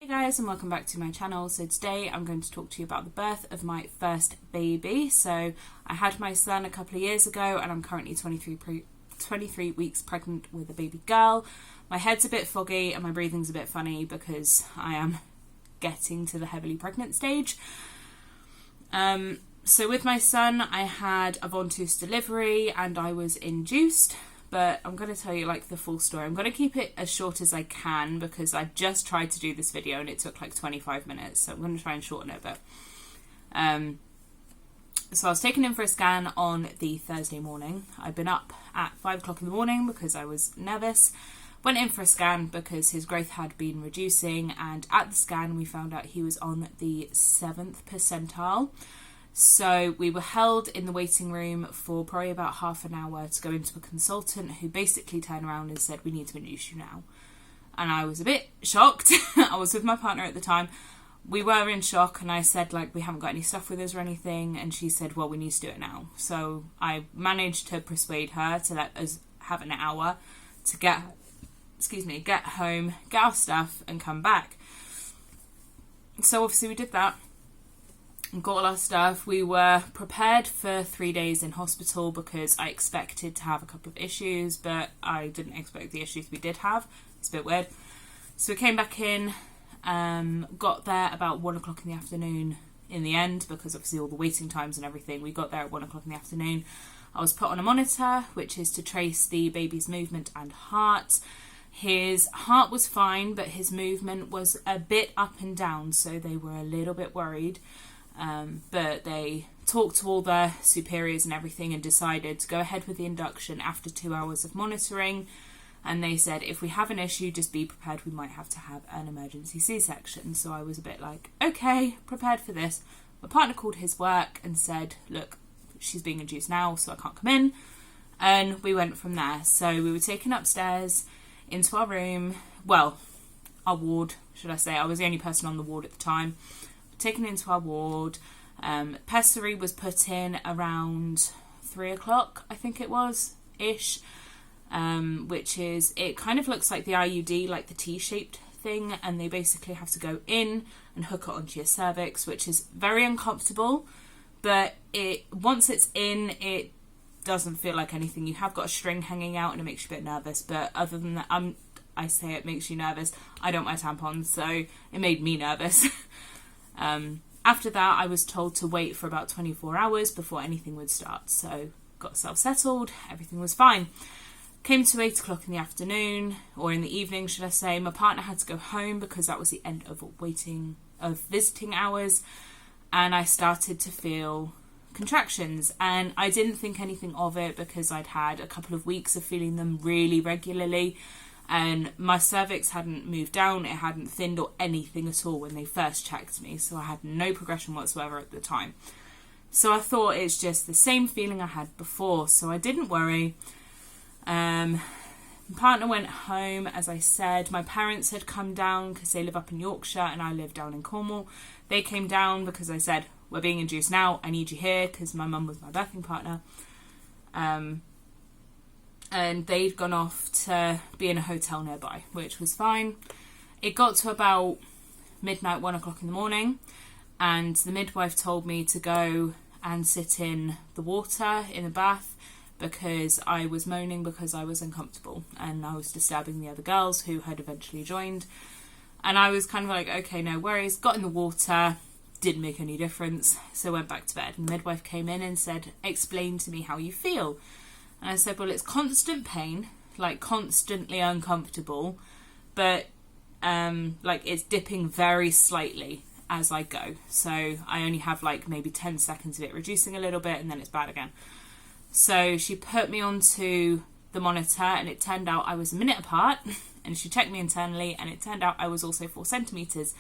Hey guys, and welcome back to my channel. So today I'm going to talk to you about the birth of my first baby. So I had my son a couple of years ago and I'm currently 23 weeks pregnant with a baby girl. My head's a bit foggy and my breathing's a bit funny because I am getting to the heavily pregnant stage. So with my son I had a ventouse delivery and I was induced. But I'm going to tell you the full story. I'm going to keep it as short as I can because I just tried to do this video and it took 25 minutes. So I'm going to try and shorten it a bit. So I was taken in for a scan on the Thursday morning. I'd been up at 5 o'clock in the morning because I was nervous. Went in for a scan because his growth had been reducing, and at the scan we found out he was on the 7th percentile. So we were held in the waiting room for probably about half an hour to go into a consultant who basically turned around and said, "We need to induce you now." And I was a bit shocked. I was with my partner at the time. We were in shock and I said, we haven't got any stuff with us or anything. And she said, well, we need to do it now. So I managed to persuade her to let us have an hour to get home, get our stuff and come back. So obviously we did that. Got all our stuff. We were prepared for 3 days in hospital because I expected to have a couple of issues, but I didn't expect the issues we did have. It's a bit weird. So we came back in, got there about 1 o'clock in the afternoon in the end, because obviously all the waiting times and everything. We got there at 1 o'clock in the afternoon. I was put on a monitor, which is to trace the baby's movement and heart. His heart was fine, but his movement was a bit up and down, so they were a little bit worried. But they talked to all their superiors and everything and decided to go ahead with the induction after 2 hours of monitoring. And they said, if we have an issue, just be prepared. We might have to have an emergency C-section. So I was a bit okay, prepared for this. My partner called his work and said, look, she's being induced now, so I can't come in. And we went from there. So we were taken upstairs into our room. Well, our ward, should I say. I was the only person on the ward at the time. Taken into our ward. Pessary was put in around 3 o'clock, I think it was, ish, which is, it kind of looks like the IUD, like the T-shaped thing, and they basically have to go in and hook it onto your cervix, which is very uncomfortable, but once it's in, it doesn't feel like anything. You have got a string hanging out and it makes you a bit nervous, but other than that, I say it makes you nervous. I don't wear tampons, so it made me nervous. After that, I was told to wait for about 24 hours before anything would start. So got self-settled, everything was fine. Came to 8 o'clock in the afternoon, or in the evening, should I say. My partner had to go home because that was the end of visiting hours. And I started to feel contractions. And I didn't think anything of it because I'd had a couple of weeks of feeling them really regularly. And my cervix hadn't moved down, it hadn't thinned or anything at all when they first checked me. So I had no progression whatsoever at the time. So I thought it's just the same feeling I had before. So I didn't worry. My partner went home, as I said. My parents had come down because they live up in Yorkshire and I live down in Cornwall. They came down because I said, we're being induced now, I need you here, because my mum was my birthing partner. And they'd gone off to be in a hotel nearby, which was fine. It got to about midnight, 1 o'clock in the morning, and the midwife told me to go and sit in the water in a bath because I was moaning because I was uncomfortable and I was disturbing the other girls who had eventually joined. And I was kind of okay, no worries. Got in the water, didn't make any difference, so went back to bed. And the midwife came in and said, explain to me how you feel. And I said, well, it's constant pain, constantly uncomfortable, but it's dipping very slightly as I go. So I only have maybe 10 seconds of it reducing a little bit and then it's bad again. So she put me onto the monitor and it turned out I was a minute apart and she checked me internally and it turned out I was also 4 centimetres.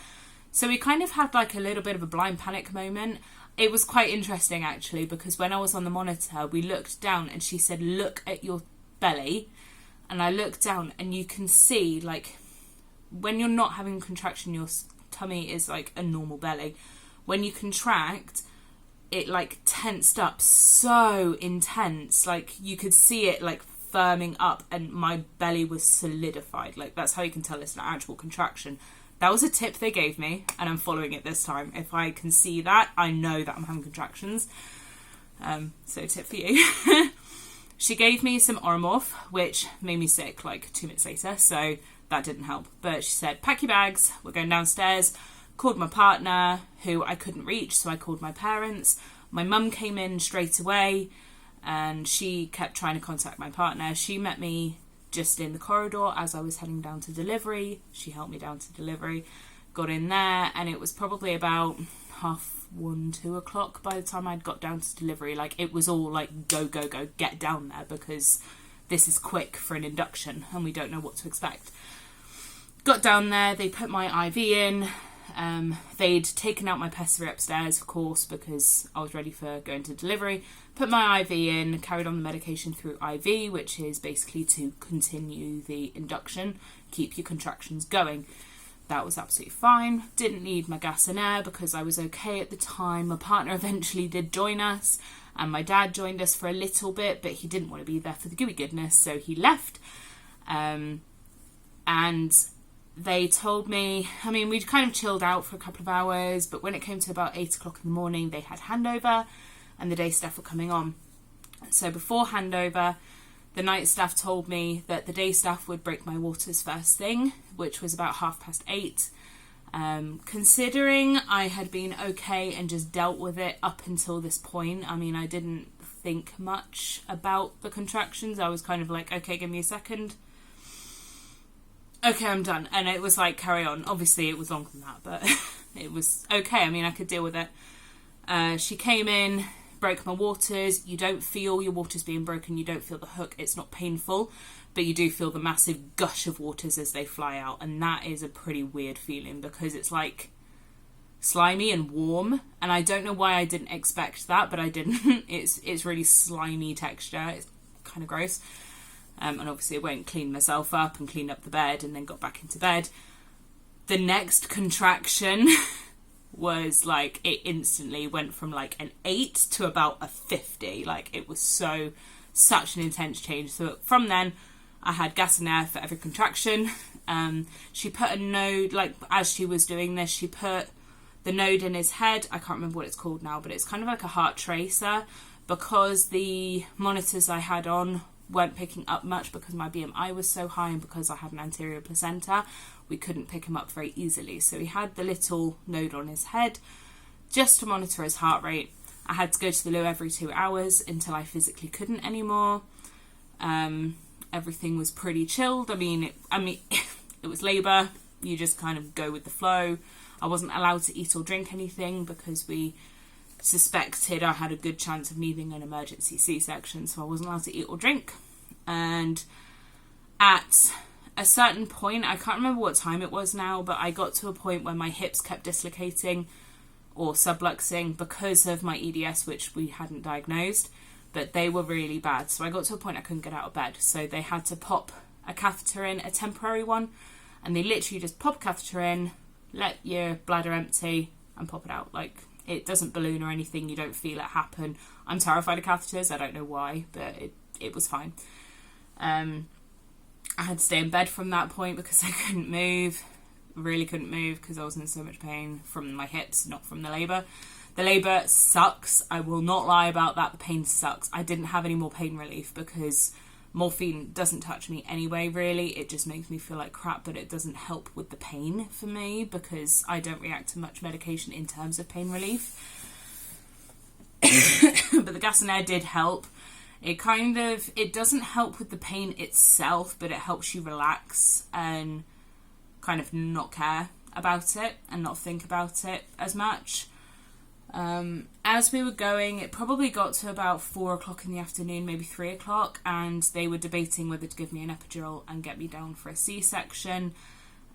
So we kind of had a little bit of a blind panic moment. It was quite interesting actually because when I was on the monitor we looked down and she said, look at your belly, and I looked down and you can see when you're not having contraction your tummy is a normal belly. When you contract it tensed up so intense, you could see it firming up and my belly was solidified. That's how you can tell it's an actual contraction. That was a tip they gave me, and I'm following it this time. If I can see that, I know that I'm having contractions. So tip for you. She gave me some Oromorph, which made me sick like 2 minutes later, so that didn't help. But she said, pack your bags, we're going downstairs. Called my partner, who I couldn't reach, so I called my parents. My mum came in straight away, and she kept trying to contact my partner. She met me just in the corridor as I was heading down to delivery. She helped me down to delivery, got in there, and it was probably about 1:30, 2 o'clock by the time I'd got down to delivery. Like, it was all like, go, go, go, get down there, because this is quick for an induction and we don't know what to expect. Got down there, they put my IV in. They'd taken out my pessary upstairs, of course, because I was ready for going to delivery. Put my IV in, carried on the medication through IV, which is basically to continue the induction, keep your contractions going. That was absolutely fine. Didn't need my gas and air because I was okay at the time. My partner eventually did join us, and my dad joined us for a little bit, but he didn't want to be there for the gooey goodness, so he left. And they told me, I mean, we'd kind of chilled out for a couple of hours, but when it came to about 8 o'clock in the morning, they had handover and the day staff were coming on. So before handover, the night staff told me that the day staff would break my waters first thing, which was about 8:30. Considering I had been okay and just dealt with it up until this point, I mean, I didn't think much about the contractions. I was kind of like, okay, give me a second. Okay, I'm done. And it was like, carry on. Obviously, it was longer than that, but it was okay. I mean, I could deal with it. She came in, broke my waters. You don't feel your waters being broken. You don't feel the hook. It's not painful, but you do feel the massive gush of waters as they fly out. And that is a pretty weird feeling because it's like slimy and warm. And I don't know why I didn't expect that, but I didn't. It's really slimy texture. It's kind of gross. And obviously I went and cleaned myself up and cleaned up the bed and then got back into bed. The next contraction was like, it instantly went from like an 8 to about a 50. Like, it was such an intense change. So from then I had gas and air for every contraction. She put a node, like as she was doing this, she put the node in his head. I can't remember what it's called now, but it's kind of like a heart tracer, because the monitors I had on weren't picking up much because my BMI was so high and because I had an anterior placenta, we couldn't pick him up very easily. So he had the little node on his head just to monitor his heart rate. I had to go to the loo every 2 hours until I physically couldn't anymore. Everything was pretty chilled. I mean, it was labour. You just kind of go with the flow. I wasn't allowed to eat or drink anything because we suspected I had a good chance of needing an emergency C-section, so I wasn't allowed to eat or drink. And at a certain point, I can't remember what time it was now, but I got to a point where my hips kept dislocating or subluxing because of my EDS, which we hadn't diagnosed, but they were really bad. So I got to a point I couldn't get out of bed, so they had to pop a catheter in, a temporary one, and they literally just pop a catheter in, let your bladder empty and pop it out. Like, it doesn't balloon or anything. You don't feel it happen. I'm terrified of catheters. I don't know why, but it was fine. I had to stay in bed from that point because I couldn't move. Really couldn't move because I was in so much pain from my hips, not from the labour. The labour sucks. I will not lie about that. The pain sucks. I didn't have any more pain relief because morphine doesn't touch me anyway, really. It just makes me feel like crap, but it doesn't help with the pain for me because I don't react to much medication in terms of pain relief. But the gas and air did help. It doesn't help with the pain itself, but it helps you relax and kind of not care about it and not think about it as much. As we were going, it probably got to about 4 o'clock in the afternoon, maybe 3 o'clock, and they were debating whether to give me an epidural and get me down for a C-section.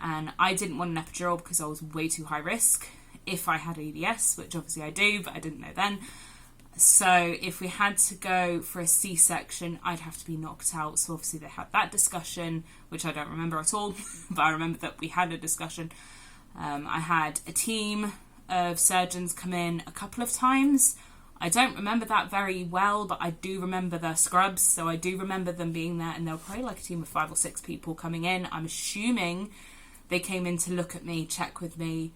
And I didn't want an epidural because I was way too high risk if I had EDS, which obviously I do, but I didn't know then. So if we had to go for a C-section, I'd have to be knocked out. So obviously they had that discussion, which I don't remember at all, but I remember that we had a discussion. I had a team of surgeons come in a couple of times. I don't remember that very well, but I do remember their scrubs, so I do remember them being there, and they were probably like a team of 5 or 6 people coming in. I'm assuming They came in to look at me, check with me,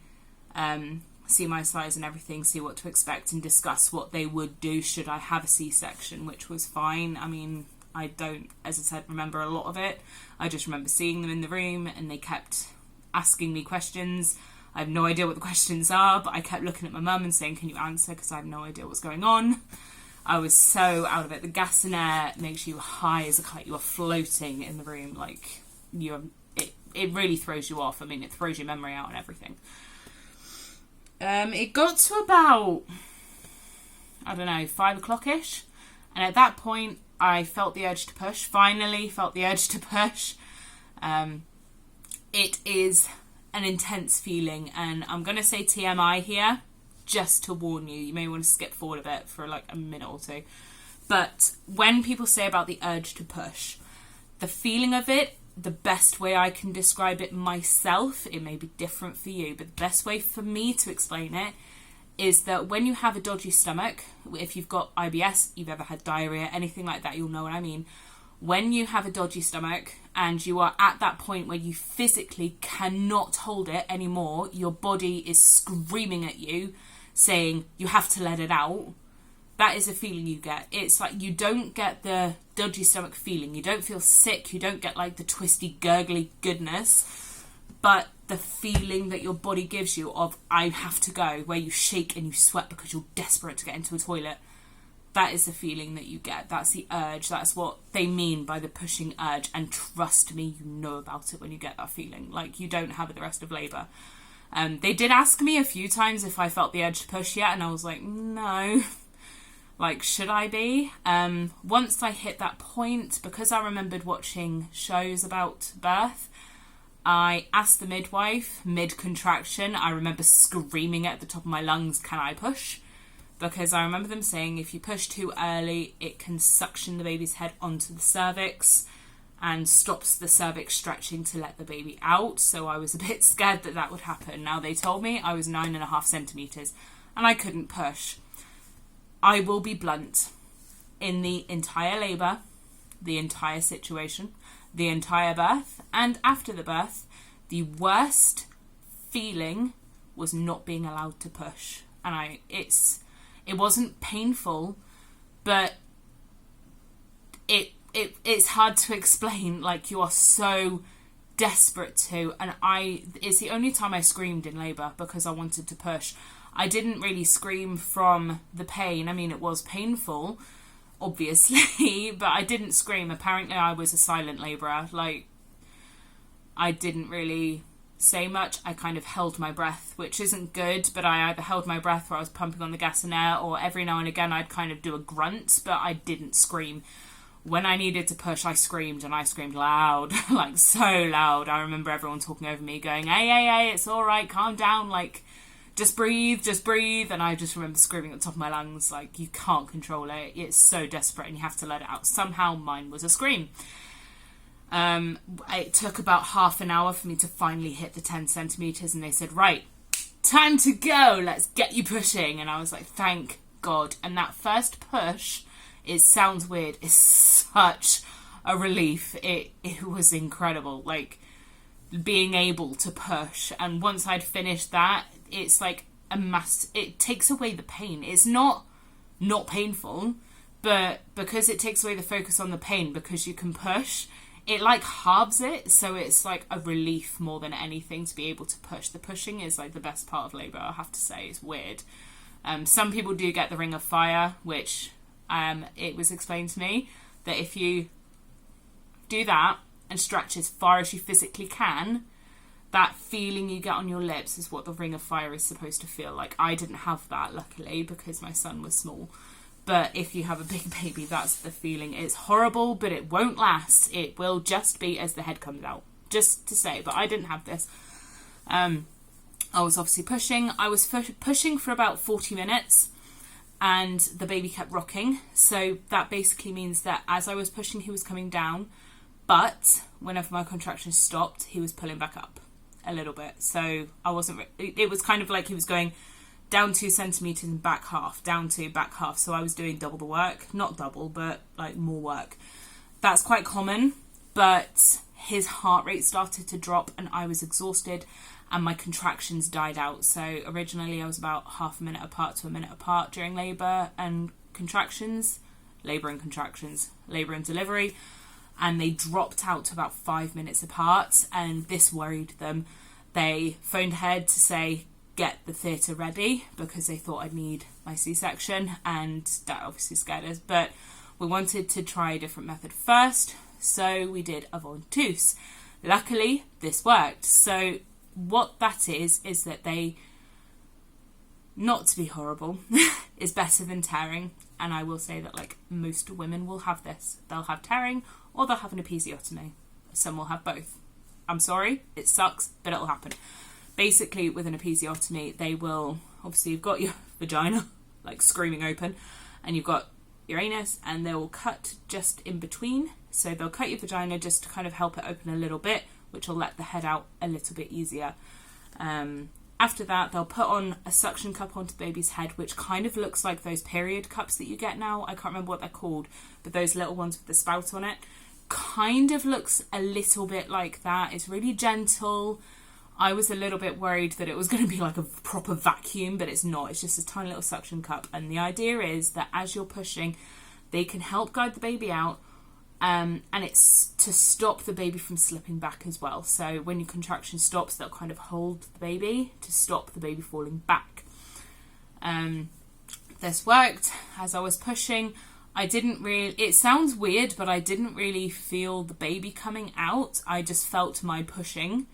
see my size and everything, see what to expect, and discuss what they would do should I have a C-section, which was fine. I mean, I don't, as I said, remember a lot of it. I just remember seeing them in the room, and they kept asking me questions. I have no idea what the questions are, but I kept looking at my mum and saying, can you answer? Because I have no idea what's going on. I was so out of it. The gas and air makes you high as a kite. You are floating in the room. Like, it really throws you off. I mean, it throws your memory out and everything. It got to about, I don't know, 5 o'clock-ish. And at that point, I felt the urge to push. Finally felt the urge to push. It is an intense feeling. And I'm going to say TMI here, just to warn you. You may want to skip forward a bit for like a minute or two. But when people say about the urge to push, the feeling of it, the best way I can describe it myself, it may be different for you, but the best way for me to explain it is that when you have a dodgy stomach, if you've got IBS, you've ever had diarrhea, anything like that, you'll know what I mean. When you have a dodgy stomach and you are at that point where you physically cannot hold it anymore, your body is screaming at you, saying you have to let it out, that is a feeling you get. It's like you don't get the dodgy stomach feeling. You don't feel sick. You don't get like the twisty, gurgly goodness. But the feeling that your body gives you of, I have to go, where you shake and you sweat because you're desperate to get into a toilet. That is the feeling that you get. That's the urge. That's what they mean by the pushing urge. And trust me, you know about it when you get that feeling. Like, you don't have it the rest of labour. They did ask me a few times if I felt the urge to push yet, and I was like, no. Like, should I be? Once I hit that point, because I remembered watching shows about birth, I asked the midwife, mid-contraction, I remember screaming at the top of my lungs, can I push? Because I remember them saying if you push too early, it can suction the baby's head onto the cervix and stops the cervix stretching to let the baby out. So I was a bit scared that that would happen. Now, they told me I was 9.5 centimetres and I couldn't push. I will be blunt. In the entire labour, the entire situation, the entire birth, and after the birth, the worst feeling was not being allowed to push. And it wasn't painful, but it's hard to explain. Like, you are so desperate to, and it's the only time I screamed in labour because I wanted to push. I didn't really scream from the pain. I mean, it was painful, obviously, but I didn't scream. Apparently, I was a silent labourer. Like, I didn't really say much. I kind of held my breath, which isn't good, but I either held my breath where I was pumping on the gas and air, or every now and again I'd kind of do a grunt, but I didn't scream. When I needed to push, I screamed, and I screamed loud, like so loud. I remember everyone talking over me going, hey, it's all right, calm down, like, just breathe, and I just remember screaming at the top of my lungs, like, you can't control it, it's so desperate and you have to let it out. Somehow mine was a scream. It took about half an hour for me to finally hit the 10 centimetres, and they said, right, time to go, let's get you pushing. And I was like, thank God. And that first push, it sounds weird, is such a relief. It was incredible, like, being able to push. And once I'd finished that, it's like it takes away the pain. It's not painful, but because it takes away the focus on the pain, because you can push, it like halves it, so it's like a relief more than anything to be able to push. The pushing is like the best part of labour, I have to say. It's weird. Some people do get the ring of fire, which it was explained to me that if you do that and stretch as far as you physically can, that feeling you get on your lips is what the ring of fire is supposed to feel like. I didn't have that, luckily, because my son was small. But if you have a big baby, that's the feeling. It's horrible, but it won't last. It will just be as the head comes out. Just to say, but I didn't have this. I was obviously pushing. I was pushing for about 40 minutes, and the baby kept rocking. So that basically means that as I was pushing, he was coming down. But whenever my contractions stopped, he was pulling back up a little bit. So I wasn't... It was kind of like he was going down 2 centimetres and back half, down 2, back half. So I was doing double the work. Not double, but like more work. That's quite common, but his heart rate started to drop and I was exhausted and my contractions died out. So originally I was about half a minute apart to a minute apart during labour and contractions, labour and contractions, labour and delivery, and they dropped out to about 5 minutes apart, and this worried them. They phoned ahead to say, get the theatre ready, because they thought I'd need my C-section, and that obviously scared us, but we wanted to try a different method first, so we did a ventouse. Luckily, this worked. So what that is that they, not to be horrible, is better than tearing, and I will say that like most women will have this. They'll have tearing or they'll have an episiotomy. Some will have both. I'm sorry, it sucks, but it'll happen. Basically, with an episiotomy, they will, obviously you've got your vagina like screaming open, and you've got your anus, and they will cut just in between. So they'll cut your vagina just to kind of help it open a little bit, which will let the head out a little bit easier. After that, they'll put on a suction cup onto the baby's head, which kind of looks like those period cups that you get now. I can't remember what they're called, but those little ones with the spout on it. Kind of looks a little bit like that. It's really gentle. I was a little bit worried that it was going to be like a proper vacuum, but it's not. It's just a tiny little suction cup. And the idea is that as you're pushing, they can help guide the baby out, and it's to stop the baby from slipping back as well. So when your contraction stops, they'll kind of hold the baby to stop the baby falling back. This worked. As I was pushing, I didn't really, it sounds weird, but I didn't really feel the baby coming out. I just felt my pushing.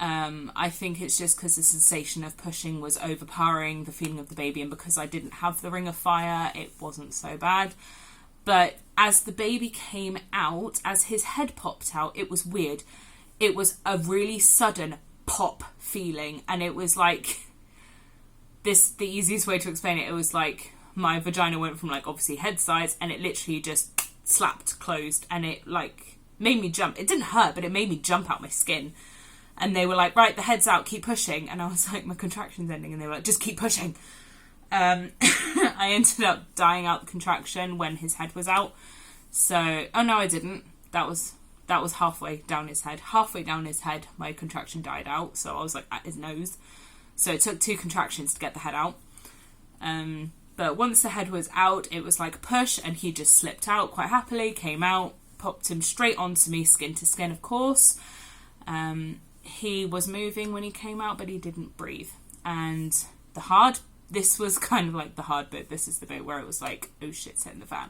I think it's just because the sensation of pushing was overpowering the feeling of the baby, and because I didn't have the ring of fire, it wasn't so bad. But as the baby came out, as his head popped out, it was weird. It was a really sudden pop feeling, and it was like this, the easiest way to explain it, it was like my vagina went from like obviously head size, and it literally just slapped closed, and it like made me jump. It didn't hurt, but it made me jump out my skin. And they were like, right, the head's out, keep pushing. And I was like, my contraction's ending. And they were like, just keep pushing. I ended up dying out the contraction when his head was out. So, oh no, I didn't. That was halfway down his head. Halfway down his head, my contraction died out. So I was like at his nose. So it took 2 contractions to get the head out. But once the head was out, it was like push, and he just slipped out quite happily, came out, popped him straight onto me, skin to skin, of course. He was moving when he came out, but he didn't breathe. And this was kind of like the hard bit. This is the bit where it was like, oh shit, it's hitting the fan.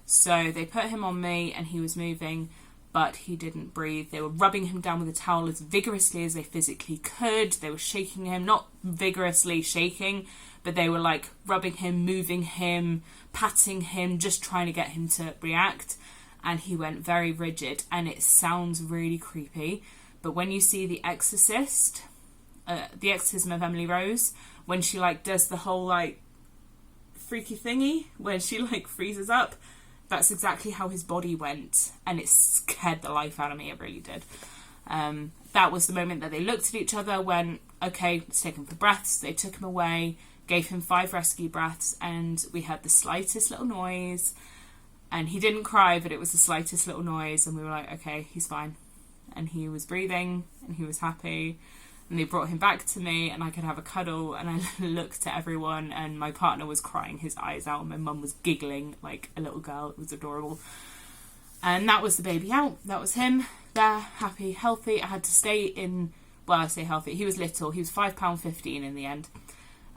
So they put him on me, and he was moving, but he didn't breathe. They were rubbing him down with a towel as vigorously as they physically could. They were shaking him, not vigorously shaking, but they were like rubbing him, moving him, patting him, just trying to get him to react. And he went very rigid, and it sounds really creepy. But when you see The Exorcist, The Exorcism of Emily Rose, when she like does the whole like freaky thingy, when she like freezes up, that's exactly how his body went, and it scared the life out of me. It really did. That was the moment that they looked at each other, went, okay, let's take him for breaths. They took him away, gave him 5 rescue breaths, and we heard the slightest little noise, and he didn't cry, but it was the slightest little noise, and we were like, okay, he's fine. And he was breathing, and he was happy, and they brought him back to me, and I could have a cuddle, and I looked at everyone, and my partner was crying his eyes out, and my mum was giggling like a little girl. It was adorable. And that was the baby out. That was him there, happy, healthy. I had to stay in, well, I say healthy, he was little, he was £5.15 in the end,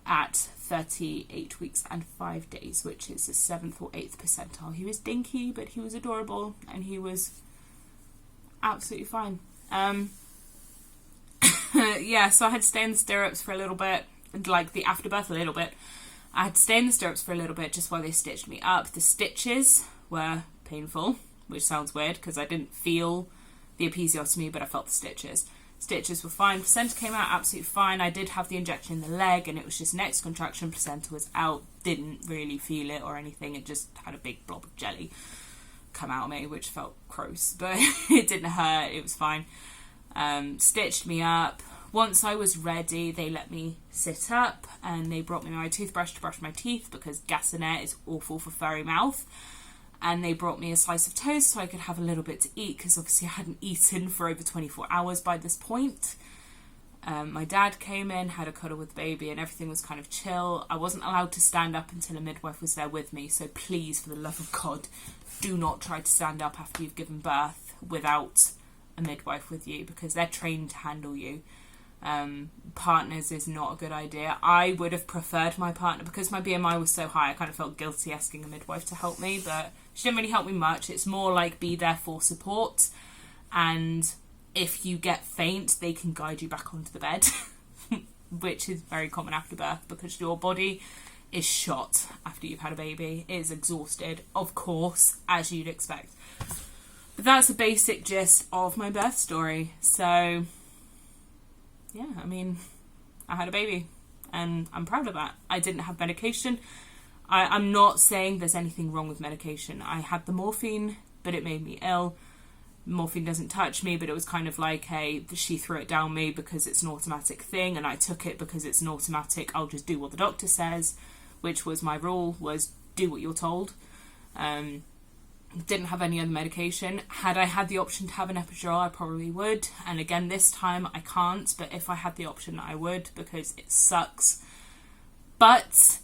at 38 weeks and 5 days, which is the 7th or 8th percentile. He was dinky, but he was adorable, and he was absolutely fine. Yeah, so I had to stay in the stirrups for a little bit, like the afterbirth a little bit. I had to stay in the stirrups for a little bit just while they stitched me up. The stitches were painful, which sounds weird because I didn't feel the episiotomy, but I felt the stitches. Stitches were fine. Placenta came out absolutely fine. I did have the injection in the leg, and it was just next contraction. Placenta was out. Didn't really feel it or anything. It just had a big blob of jelly come out of me, which felt gross, but it didn't hurt. It was fine. Stitched me up. Once I was ready, they let me sit up, and they brought me my toothbrush to brush my teeth because gas and air is awful for furry mouth. and they brought me a slice of toast so I could have a little bit to eat, because obviously I hadn't eaten for over 24 hours by this point. My dad came in, had a cuddle with the baby, and everything was kind of chill. I wasn't allowed to stand up until a midwife was there with me, so please, for the love of God, do not try to stand up after you've given birth without a midwife with you, because they're trained to handle you. Partners is not a good idea. I would have preferred my partner, because my BMI was so high, I kind of felt guilty asking a midwife to help me, but she didn't really help me much. It's more like be there for support, and if you get faint, they can guide you back onto the bed, which is very common after birth, because your body is shot after you've had a baby. It is exhausted, of course, as you'd expect. But that's the basic gist of my birth story. So, yeah, I mean, I had a baby, and I'm proud of that. I didn't have medication. I'm not saying there's anything wrong with medication. I had the morphine, but it made me ill. Morphine doesn't touch me, but it was kind of like she threw it down me because it's an automatic thing, and I took it because it's an automatic, I'll just do what the doctor says, which was my rule, was do what you're told. Didn't have any other medication. Had I had the option to have an epidural, I probably would, and again this time I can't, but if I had the option I would, because it sucks. But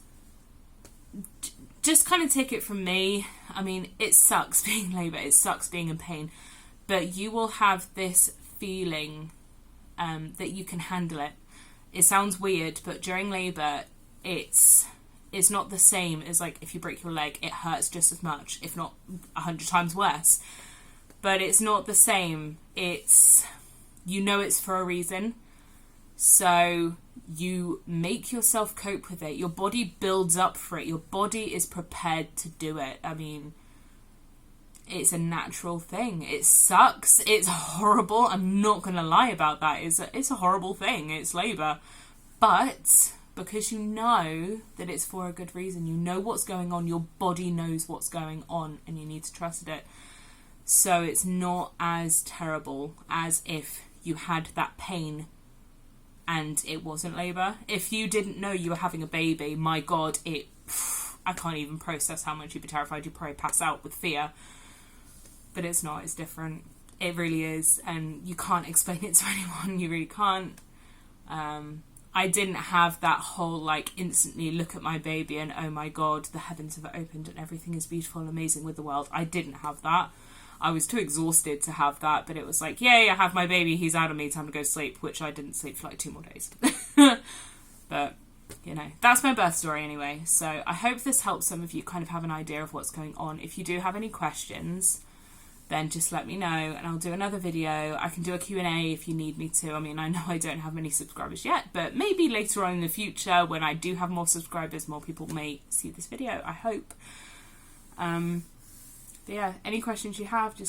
just kind of take it from me, I mean, it sucks being labour, it sucks being in pain, but you will have this feeling that you can handle it. It sounds weird, but during labour, it's not the same as like if you break your leg. It hurts just as much, if not 100 times worse. But it's not the same. It's, you know, it's for a reason. So you make yourself cope with it. Your body builds up for it. Your body is prepared to do it. I mean, it's a natural thing. It sucks. It's horrible. I'm not going to lie about that. It's a horrible thing. It's labour. But because you know that it's for a good reason, you know what's going on, your body knows what's going on, and you need to trust it. So it's not as terrible as if you had that pain and it wasn't labour. If you didn't know you were having a baby, my God, I can't even process how much you'd be terrified. You'd probably pass out with fear. But it's not, it's different. It really is, and you can't explain it to anyone. You really can't. I didn't have that whole, like, instantly look at my baby and, oh my God, the heavens have opened and everything is beautiful and amazing with the world. I didn't have that. I was too exhausted to have that, but it was like, yay, I have my baby, he's out of me, time to go sleep, which I didn't sleep for like 2 more days. But, you know, that's my birth story anyway. So I hope this helps some of you kind of have an idea of what's going on. If you do have any questions, then just let me know and I'll do another video. I can do a Q&A if you need me to. I mean, I know I don't have many subscribers yet, but maybe later on in the future when I do have more subscribers, more people may see this video, I hope. But yeah, any questions you have, just